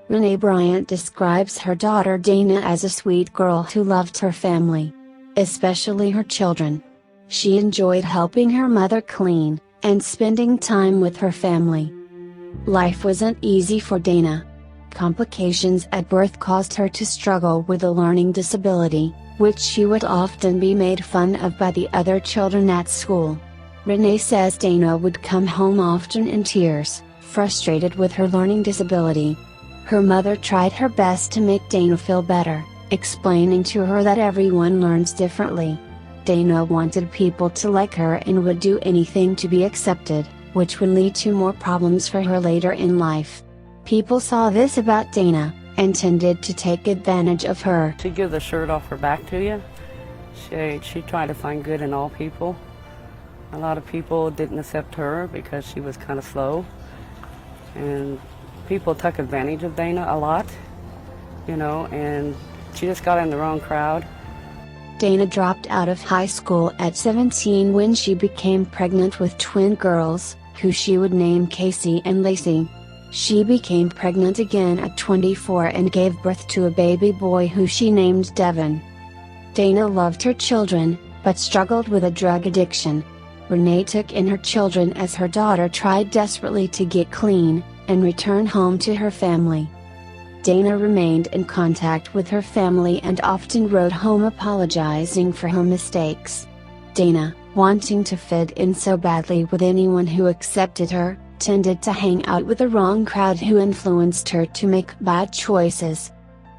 Renee Bryant describes her daughter Dana as a sweet girl who loved her family, especially her children. She enjoyed helping her mother clean, and spending time with her family. Life wasn't easy for Dana. Complications at birth caused her to struggle with a learning disability, which she would often be made fun of by the other children at school. Renee says Dana would come home often in tears, frustrated with her learning disability. Her mother tried her best to make Dana feel better, explaining to her that everyone learns differently. Dana wanted people to like her and would do anything to be accepted, which would lead to more problems for her later in life. People saw this about Dana, and tended to take advantage of her. She'd give the shirt off her back to you. She tried to find good in all people. A lot of people didn't accept her because she was kind of slow. And people took advantage of Dana a lot, and she just got in the wrong crowd. Dana dropped out of high school at 17 when she became pregnant with twin girls, who she would name Casey and Lacey. She became pregnant again at 24 and gave birth to a baby boy who she named Devin. Dana loved her children, but struggled with a drug addiction. Renee took in her children as her daughter tried desperately to get clean, and return home to her family. Dana remained in contact with her family and often wrote home apologizing for her mistakes. Dana, wanting to fit in so badly with anyone who accepted her, tended to hang out with the wrong crowd who influenced her to make bad choices.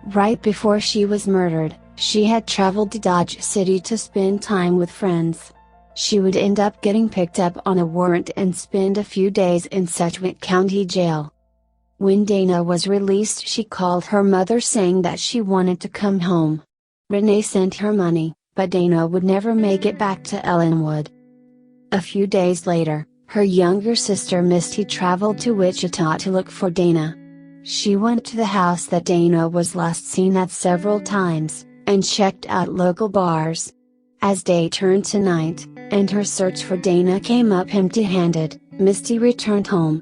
Right before she was murdered, she had traveled to Dodge City to spend time with friends. She would end up getting picked up on a warrant and spend a few days in Sedgwick County Jail. When Dana was released, she called her mother saying that she wanted to come home. Renee sent her money, but Dana would never make it back to Ellenwood. A few days later, her younger sister Misty traveled to Wichita to look for Dana. She went to the house that Dana was last seen at several times, and checked out local bars. As day turned to night, and her search for Dana came up empty-handed, Misty returned home.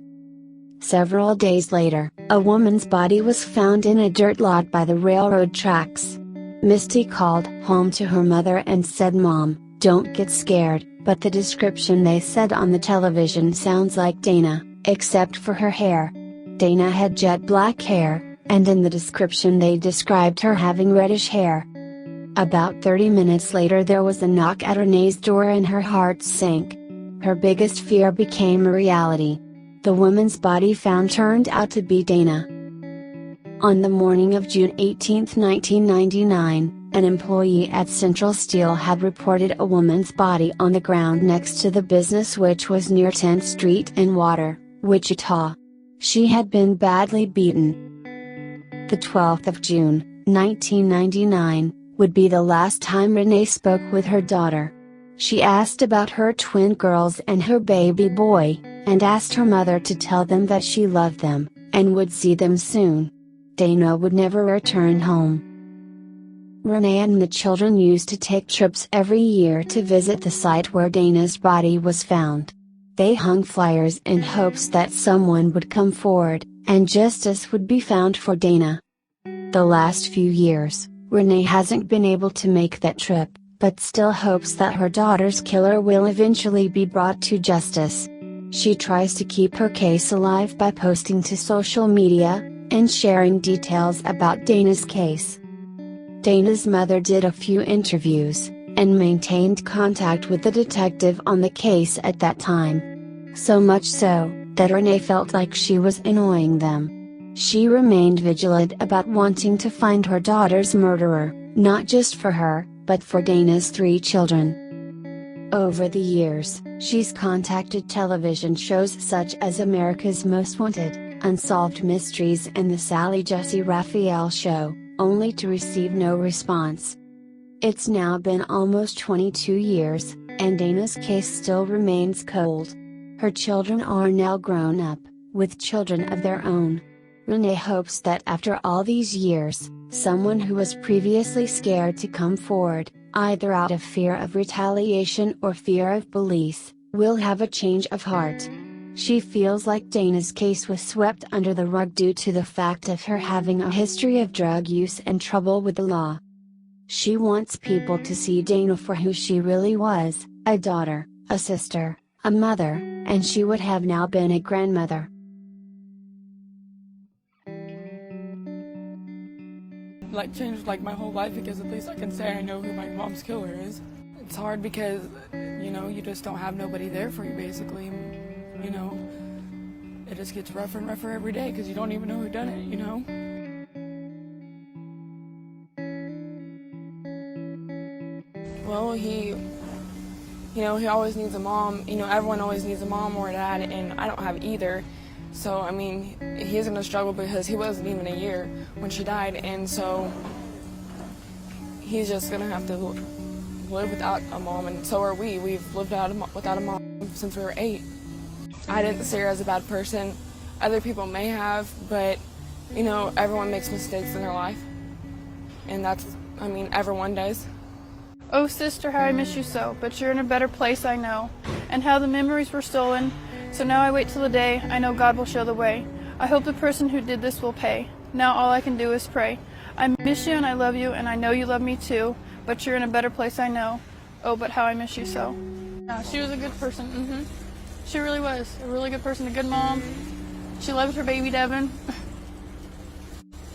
Several days later, a woman's body was found in a dirt lot by the railroad tracks. Misty called home to her mother and said, "Mom, don't get scared, but the description they said on the television sounds like Dana, except for her hair." Dana had jet black hair, and in the description they described her having reddish hair. About 30 minutes later there was a knock at Renee's door and her heart sank. Her biggest fear became a reality. The woman's body found turned out to be Dana. On the morning of June 18, 1999, an employee at Central Steel had reported a woman's body on the ground next to the business, which was near 10th Street in Water, Wichita. She had been badly beaten. The 12th of June, 1999, would be the last time Renee spoke with her daughter. She asked about her twin girls and her baby boy, and asked her mother to tell them that she loved them, and would see them soon. Dana would never return home. Renee and the children used to take trips every year to visit the site where Dana's body was found. They hung flyers in hopes that someone would come forward, and justice would be found for Dana. The last few years, Renee hasn't been able to make that trip, but still hopes that her daughter's killer will eventually be brought to justice. She tries to keep her case alive by posting to social media, and sharing details about Dana's case. Dana's mother did a few interviews, and maintained contact with the detective on the case at that time. So much so, that Renee felt like she was annoying them. She remained vigilant about wanting to find her daughter's murderer, not just for her, but for Dana's 3 children. Over the years, she's contacted television shows such as America's Most Wanted, Unsolved Mysteries and The Sally Jessy Raphael Show, only to receive no response. It's now been almost 22 years, and Dana's case still remains cold. Her children are now grown up, with children of their own. Renee hopes that after all these years, someone who was previously scared to come forward, either out of fear of retaliation or fear of police, will have a change of heart. She feels like Dana's case was swept under the rug due to the fact of her having a history of drug use and trouble with the law. She wants people to see Dana for who she really was, a daughter, a sister, a mother, and she would have now been a grandmother. Changed my whole life, because at least I can say I know who my mom's killer is. It's hard because, you just don't have nobody there for you, basically. It just gets rougher and rougher every day because you don't even know who done it, Well, he always needs a mom. Everyone always needs a mom or a dad, and I don't have either. So, he's going to struggle because he wasn't even a year when she died, and so he's just going to have to live without a mom, and so are we. We've lived without a mom since we were 8. I didn't see her as a bad person. Other people may have, but, everyone makes mistakes in their life, and everyone does. Oh, sister, how I miss you so, but you're in a better place, I know, and how the memories were stolen. So now I wait till the day I know God will show the way. I hope the person who did this will pay. Now all I can do is pray. I miss you and I love you, and I know you love me too, but you're in a better place, I know. Oh, but how I miss you so. Yeah, she was a good person. She really was a really good person, a good mom. She loved her baby Devin.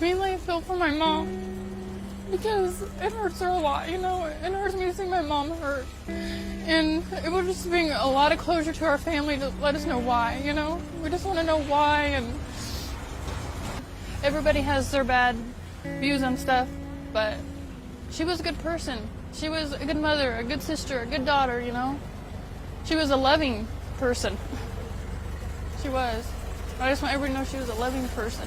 Mainly I feel for my mom because it hurts her a lot, It hurts me to see my mom hurt. And it would just bring a lot of closure to our family to let us know why, We just want to know why, and everybody has their bad views on stuff, but she was a good person. She was a good mother, a good sister, a good daughter, She was a loving person. She was. I just want everybody to know she was a loving person.